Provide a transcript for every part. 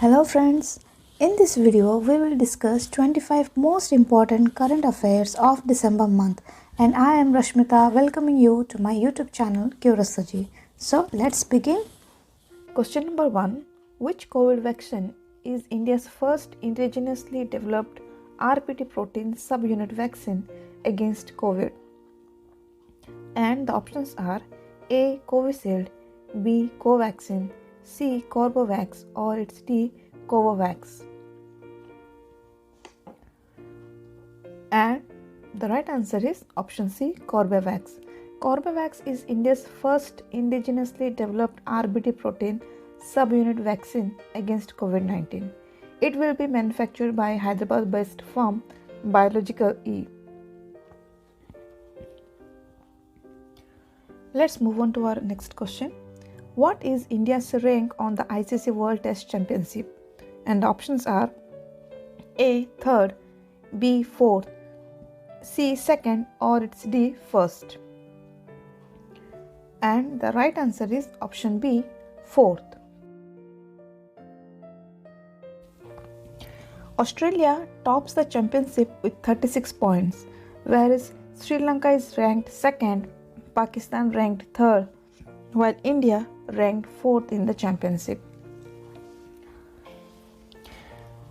Hello friends, in this video we will discuss 25 most important current affairs of December month, and I am Rashmita welcoming you to my YouTube channel Curiosity. So let's begin. Question number 1. Which COVID vaccine is India's first indigenously developed RPT protein subunit vaccine against COVID? And the options are A. Covishield, B. Covaxin, C. Corbevax, or it's D. Covovax. And the right answer is option C. Corbevax. Corbevax is India's first indigenously developed RBT protein subunit vaccine against COVID-19. It will be manufactured by Hyderabad-based firm Biological E. Let's move on to our next question. What is India's rank on the ICC World Test Championship? And the options are A. 3rd, B. 4th, C. 2nd, or it's D. 1st. And the right answer is option B. 4th. Australia tops the championship with 36 points, whereas Sri Lanka is ranked 2nd, Pakistan ranked 3rd, while India ranked 4th in the championship.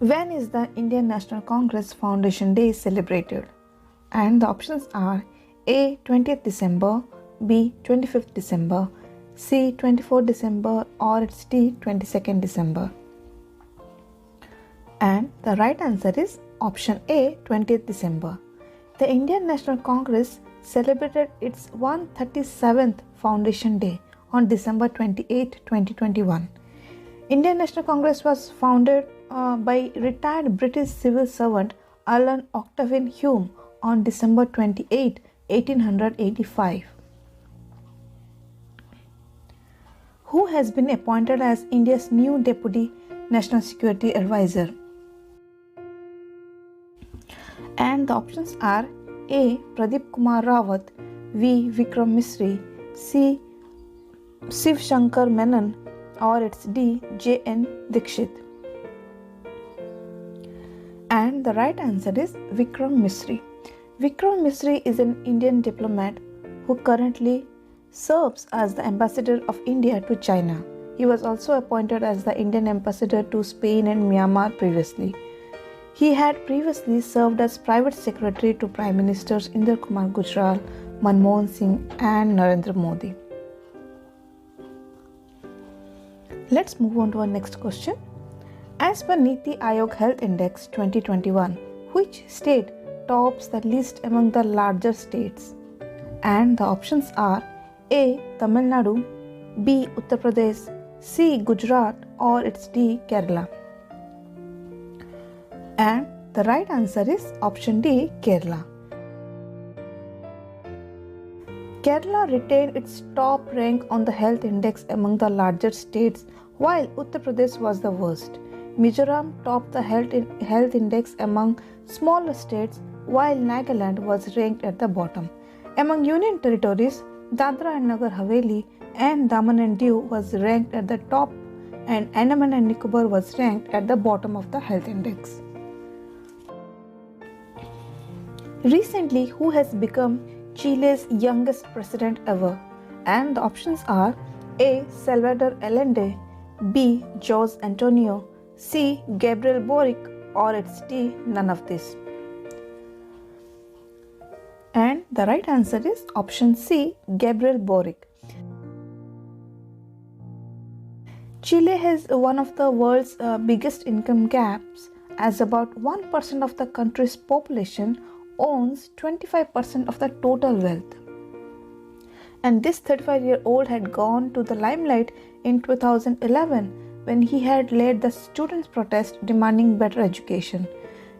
When is the Indian National Congress Foundation Day celebrated? And the options are A. 20th December, B. 25th December, C. 24th December, or it's D. 22nd December. And the right answer is option A. 20th December. The Indian National Congress celebrated its 137th Foundation Day on December 28, 2021. Indian National Congress was founded by retired British civil servant Alan Octavian Hume on December 28, 1885. Who has been appointed as India's new Deputy National Security Advisor? And the options are A. Pradeep Kumar Rawat, V. Vikram Misri, C. Shiv Shankar Menon, or it's D. J.N. Dikshit. And the right answer is Vikram Misri. Vikram Misri is an Indian diplomat who currently serves as the ambassador of India to China. He was also appointed as the Indian ambassador to Spain and Myanmar previously. He had previously served as private secretary to Prime Ministers Inder Kumar Gujral, Manmohan Singh, and Narendra Modi. Let's move on to our next question. As per Niti Aayog Health Index 2021, which state tops the list among the larger states? And the options are A. Tamil Nadu, B. Uttar Pradesh, C. Gujarat, or it's D. Kerala. And the right answer is option D. Kerala. Kerala retained its top rank on the health index among the larger states, while Uttar Pradesh was the worst. Mizoram topped the health index among smaller states, while Nagaland was ranked at the bottom. Among union territories, Dadra and Nagar Haveli and Daman and Diu was ranked at the top, and Andaman and Nicobar was ranked at the bottom of the health index. Recently, who has become Chile's youngest president ever? And the options are A. Salvador Allende, B. Jose Antonio, C. Gabriel Boric, or it's D. None of this. And the right answer is option C. Gabriel Boric. Chile has one of the world's biggest income gaps, as about 1% of the country's population owns 25% of the total wealth. And this 35-year-old had gone to the limelight in 2011 when he had led the students' protest demanding better education.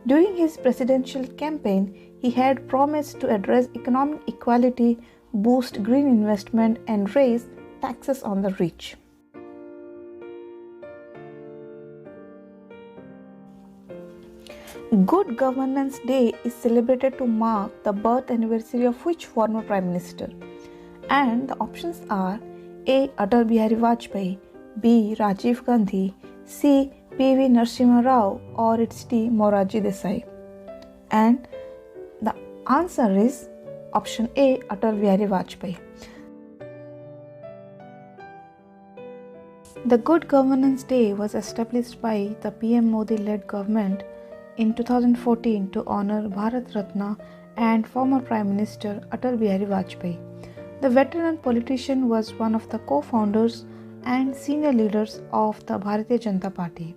During his presidential campaign, he had promised to address economic equality, boost green investment, and raise taxes on the rich. Good Governance Day is celebrated to mark the birth anniversary of which former Prime Minister? And the options are A. Atal Bihari Vajpayee, B. Rajiv Gandhi, C. P.V. Narasimha Rao, or it's D. Morarji Desai? And the answer is option A, Atal Bihari Vajpayee. The Good Governance Day was established by the PM Modi-led government in 2014 to honor Bharat Ratna and former Prime Minister Atal Bihari Vajpayee. The veteran politician was one of the co-founders and senior leaders of the Bharatiya Janata Party.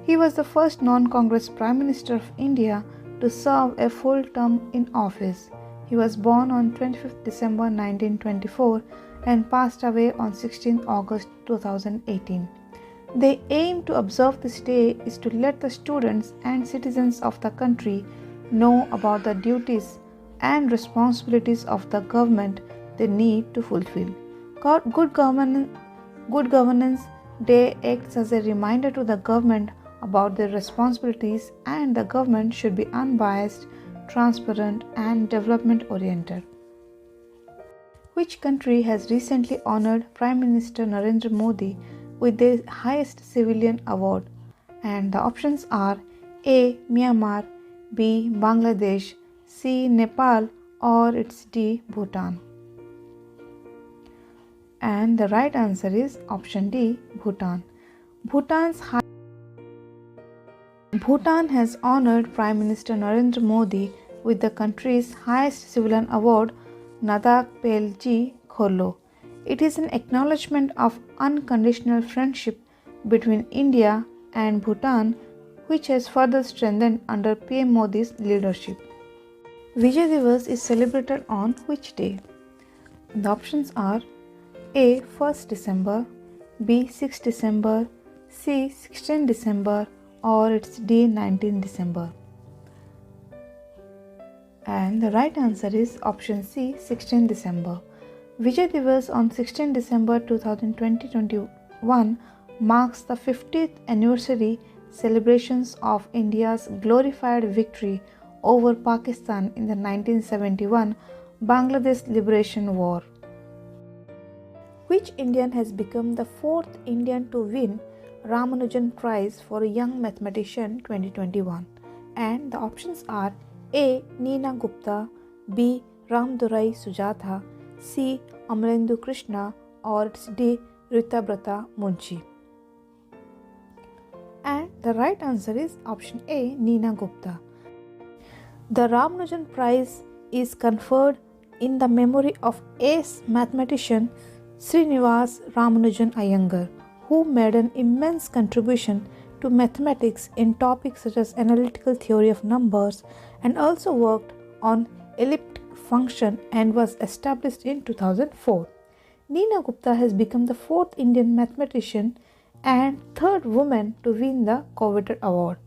He was the first non-Congress Prime Minister of India to serve a full term in office. He was born on 25th December 1924 and passed away on 16th August 2018. The aim to observe this day is to let the students and citizens of the country know about the duties and responsibilities of the government they need to fulfill. Good Governance Day acts as a reminder to the government about their responsibilities, and the government should be unbiased, transparent, and development-oriented. Which country has recently honored Prime Minister Narendra Modi with the highest civilian award? And the options are A. Myanmar, B. Bangladesh, C. Nepal, or it's D. Bhutan. And the right answer is option D, Bhutan. Bhutan has honored Prime Minister Narendra Modi with the country's highest civilian award, Nadak Pelji Kholo. It is an acknowledgement of unconditional friendship between India and Bhutan, which has further strengthened under PM Modi's leadership. Vijay Diwas is celebrated on which day? The options are A. 1st December, B. 6th December, C. 16th December, or it's D. 19th December. And the right answer is option C, 16th December. Vijay Diwas on 16th December 2021 marks the 50th anniversary celebrations of India's glorified victory over Pakistan in the 1971 Bangladesh Liberation War. Which Indian has become the fourth Indian to win Ramanujan Prize for a Young Mathematician 2021? And the options are A. Neena Gupta, B. Ramdurai Sujatha, C. Amalendu Krishna, or it's D. Ritabrata Munshi. And the right answer is option A, Neena Gupta. The Ramanujan Prize is conferred in the memory of ace mathematician Srinivas Ramanujan Iyengar, who made an immense contribution to mathematics in topics such as analytical theory of numbers, and also worked on elliptic function and was established in 2004. Neena Gupta has become the fourth Indian mathematician and third woman to win the coveted award.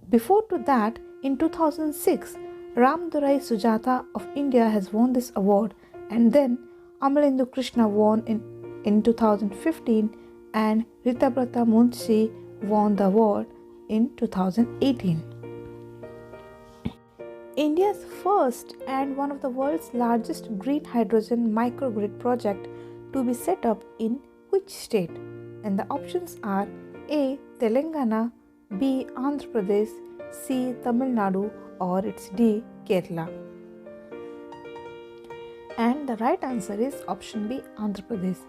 Before to that, in 2006, Ramdurai Sujatha of India has won this award, and then Amalendu Krishna won in 2015, and Ritabrata Munshi won the award in 2018. India's first and one of the world's largest green hydrogen microgrid project to be set up in which state? And the options are A. Telangana, B. Andhra Pradesh, C. Tamil Nadu, or it's D. Kerala. And the right answer is option B, Andhra Pradesh.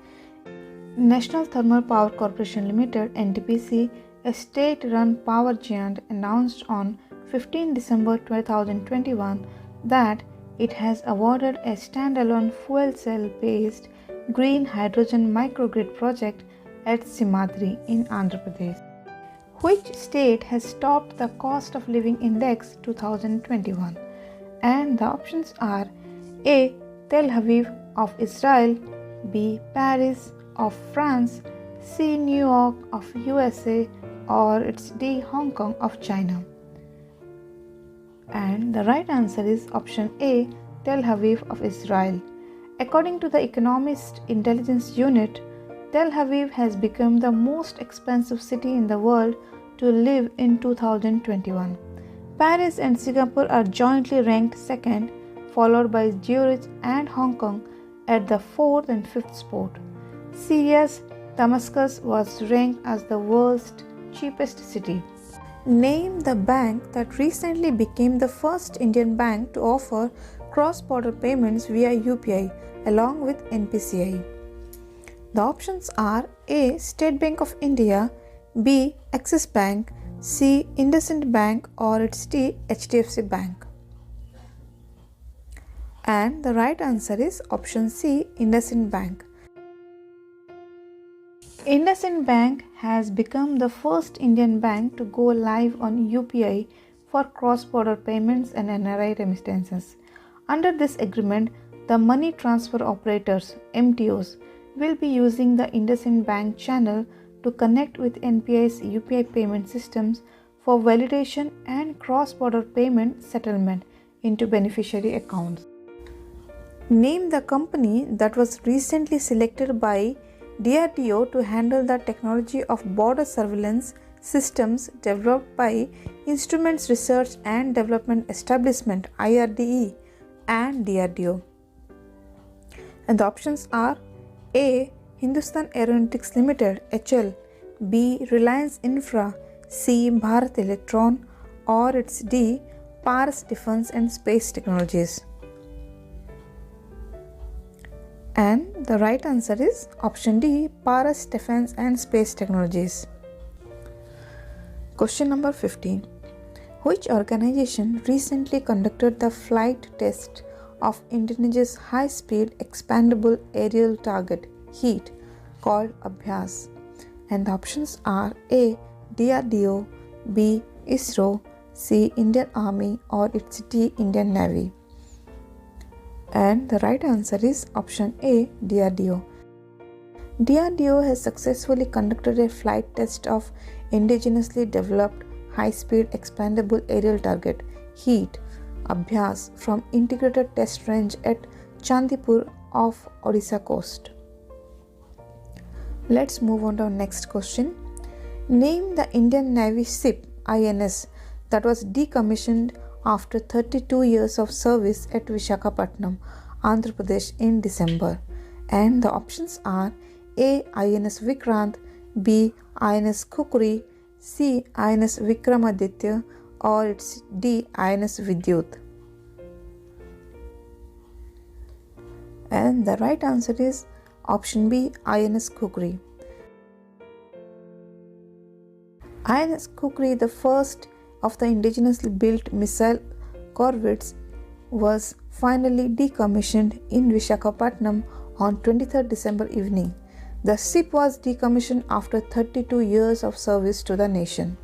National Thermal Power Corporation Limited (NTPC), a state-run power giant, announced on 15 December 2021 that it has awarded a standalone fuel cell-based green hydrogen microgrid project at Simadri in Andhra Pradesh. Which state has topped the Cost of Living Index 2021? And the options are A. Tel Aviv of Israel, B. Paris of France, C. New York of USA, or it's D. Hong Kong of China. And the right answer is option A, Tel Aviv of Israel. According to the Economist Intelligence Unit, Tel Aviv has become the most expensive city in the world to live in 2021. Paris and Singapore are jointly ranked second, followed by Zurich and Hong Kong at the fourth and fifth spot. Syria's Damascus was ranked as the worst cheapest city. Name the bank that recently became the first Indian bank to offer cross-border payments via UPI along with NPCI. The options are A. State Bank of India, B. Axis Bank, C. IndusInd Bank, or it's D. HDFC Bank. And the right answer is option C. IndusInd Bank. IndusInd Bank has become the first Indian bank to go live on UPI for cross-border payments and NRI remittances. Under this agreement, the money transfer operators (MTOs) will be using the IndusInd Bank channel to connect with NPI's UPI payment systems for validation and cross-border payment settlement into beneficiary accounts. Name the company that was recently selected by DRDO to handle the technology of border surveillance systems developed by Instruments Research and Development Establishment (IRDE) and DRDO. And the options are A. Hindustan Aeronautics Limited (HL), B. Reliance Infra, C. Bharat Electron, or it's D. Paras Defense and Space Technologies. And the right answer is option D. Paras Defense and Space Technologies. Question number 15. Which organization recently conducted the flight test of Indonesia's high-speed expandable aerial target HEAT called Abhyas? And the options are A. DRDO, B. ISRO, C. Indian Army, or it's D. Indian Navy. And the right answer is option A. DRDO. DRDO has successfully conducted a flight test of indigenously developed high-speed expandable aerial target HEAT Abhyas from Integrated Test Range at Chandipur off Odisha coast. Let's move on to our next question. Name the Indian Navy ship INS that was decommissioned after 32 years of service at Visakhapatnam, Andhra Pradesh in December. And the options are A. INS Vikrant, B. INS Kukri, C. INS Vikramaditya, or it's D. INS Vidyut. And the right answer is option B. INS Kukri. INS Kukri, the first of the indigenously built missile corvettes, was finally decommissioned in Visakhapatnam on 23rd December evening. The ship was decommissioned after 32 years of service to the nation.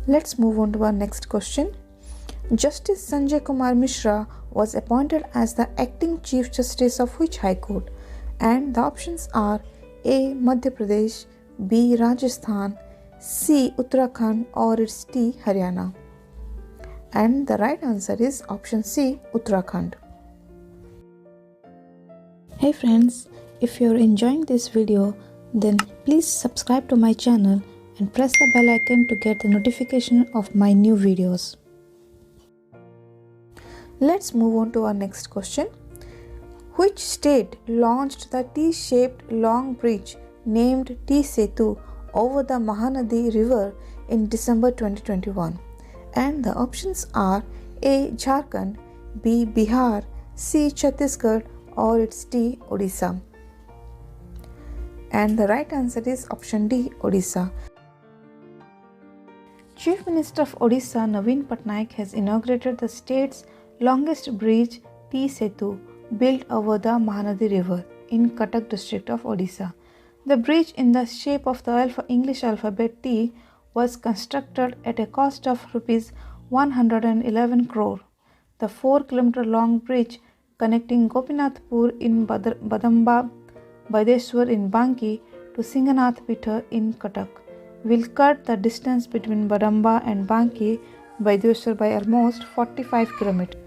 Let's move on to our next question. Justice Sanjay Kumar Mishra was appointed as the acting Chief Justice of which High Court? And the options are A. Madhya Pradesh, B. Rajasthan, C. Uttarakhand, or it's D. Haryana. And the right answer is option C. Uttarakhand. Hey friends, if you're enjoying this video, then please subscribe to my channel and press the bell icon to get the notification of my new videos. Let's move on to our next question. Which state launched the T-shaped long bridge named Setu over the Mahanadi river in December 2021? And the options are A. Jharkhand, B. Bihar, C. Chhattisgarh, or it's D. Odisha. And the right answer is option D. Odisha. Chief Minister of Odisha Naveen Patnaik has inaugurated the state's longest bridge T-Setu, built over the Mahanadi river in Cuttack district of Odisha. The bridge, in the shape of the English alphabet T, was constructed at a cost of Rs 111 crore. The 4-kilometer long bridge connecting Gopinathpur in Badamba, Baideshwar in Banki to Singanath Pitha in Cuttack will cut the distance between Badamba and Banki, Baideshwar by almost 45 kilometers.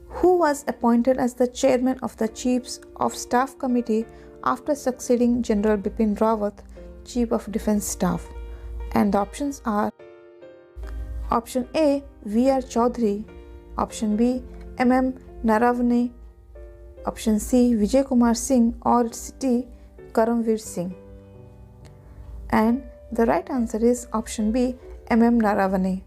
Who was appointed as the chairman of the Chiefs of Staff Committee after succeeding General Bipin Rawat, Chief of Defence Staff? And the options are option A. V.R. Chaudhary, option B. M.M. Naravane, option C Vijay Kumar Singh, or it's D Karamveer Singh. And the right answer is option B M.M. Naravane.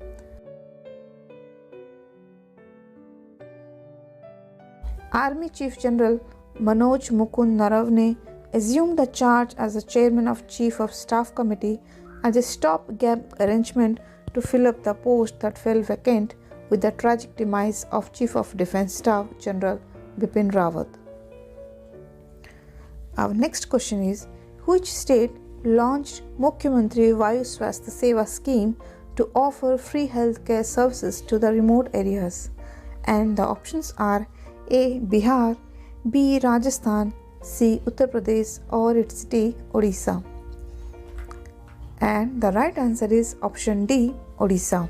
Army Chief General Manoj Mukund Naravane assumed the charge as the chairman of Chief of Staff Committee as a stopgap arrangement to fill up the post that fell vacant with the tragic demise of Chief of Defence Staff General Bipin Rawat. Our next question is, which state launched Mukhyamantri Vayu Swasthya Seva scheme to offer free healthcare services to the remote areas? And the options are A. Bihar, B. Rajasthan, C. Uttar Pradesh, or it's D. Odisha. And the right answer is option D. Odisha.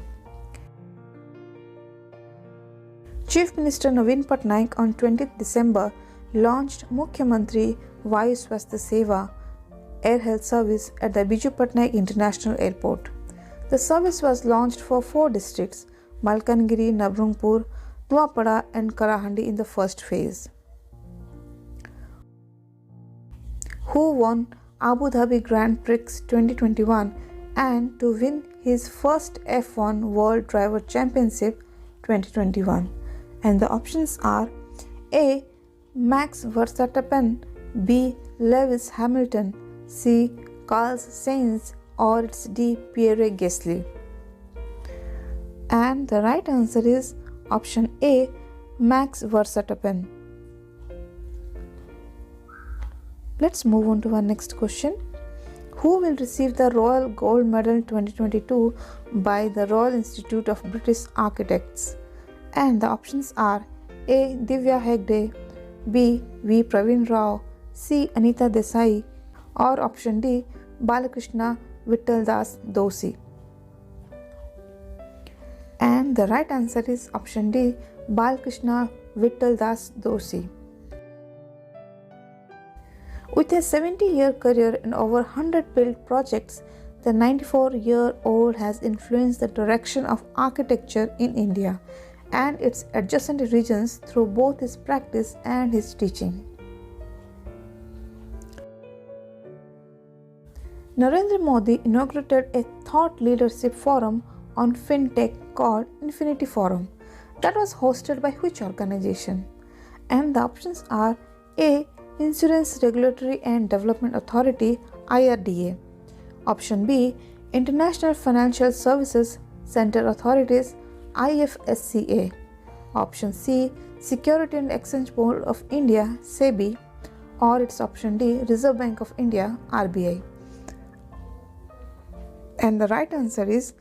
Chief Minister Naveen Patnaik on 20th December launched Mukhyamantri Vayu Swasthya Seva Air Health Service at the Biju Patnaik International Airport. The service was launched for 4 districts, Malkangiri, Nabrangpur, Nuapada and Kalahandi in the first phase. Who won Abu Dhabi Grand Prix 2021 and to win his first F1 World Driver Championship 2021? And the options are A. Max Verstappen, B. Lewis Hamilton, C. Carlos Sainz, or it's D. Pierre Gasly. And the right answer is option A. Max Verstappen. Let's move on to our next question. Who will receive the Royal Gold Medal 2022 by the Royal Institute of British Architects? And the options are A. Divya Hegde, B. V. Praveen Rao, C. Anita Desai, or option D. Balakrishna Vittaldas Doshi. And the right answer is option D. Balakrishna Vittaldas Doshi. With a 70-year career and over 100 built projects, the 94-year-old has influenced the direction of architecture in India and its adjacent regions through both his practice and his teaching. Narendra Modi inaugurated a thought leadership forum on fintech called Infinity Forum that was hosted by which organization? And the options are A. Insurance Regulatory and Development Authority IRDA, option B. International Financial Services Center Authorities IFSCA, option C. Security and Exchange Board of India SEBI, or it's option D. Reserve Bank of India RBI. And the right answer is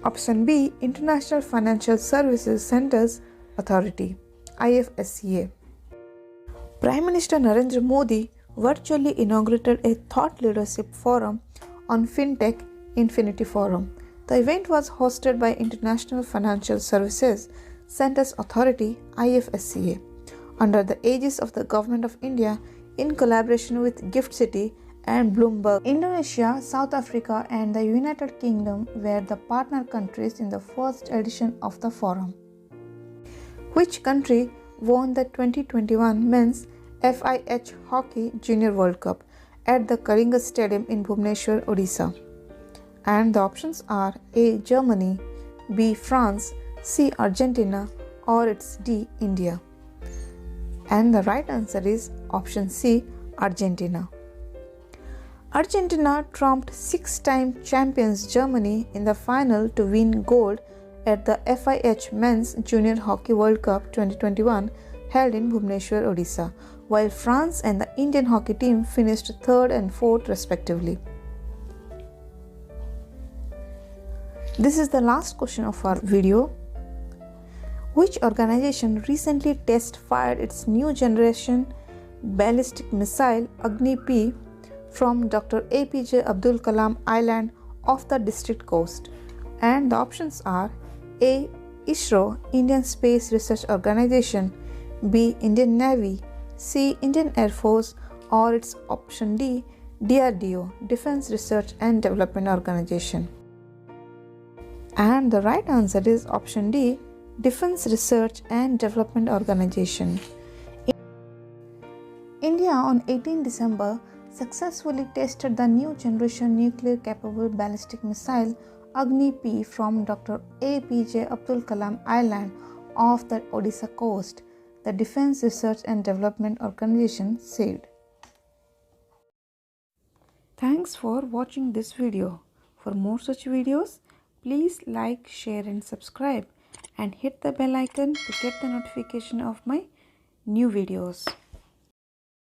option B. International Financial Services Centers Authority IFSCA. Prime Minister Narendra Modi virtually inaugurated a thought leadership forum on fintech Infinity Forum. The event was hosted by International Financial Services Centers Authority IFSCA under the aegis of the Government of India in collaboration with Gift City and Bloomberg. Indonesia, South Africa and the United Kingdom were the partner countries in the first edition of the forum. Which country won the 2021 Men's FIH Hockey Junior World Cup at the Kalinga Stadium in Bhubaneswar, Odisha? And the options are A. Germany, B. France, C. Argentina, or it's D. India. And the right answer is option C. Argentina. Argentina trumped 6-time champions Germany in the final to win gold at the FIH Men's Junior Hockey World Cup 2021 held in Bhubaneswar, Odisha, while France and the Indian hockey team finished 3rd and 4th respectively. This is the last question of our video. Which organization recently test-fired its new generation ballistic missile Agni-P from Dr. APJ Abdul Kalam Island off the district coast? And the options are A. ISRO, Indian Space Research Organization, B. Indian Navy, C. Indian Air Force, or it's option D. DRDO, Defense Research and Development Organization. And the right answer is option D. Defense Research and Development Organization. India on 18 December successfully tested the new generation nuclear-capable ballistic missile Agni-P from Dr. APJ Abdul Kalam Island off the Odisha coast, the Defence Research and Development Organization said. Thanks for watching this video. For more such videos, please like, share and subscribe and hit the bell icon to get the notification of my new videos.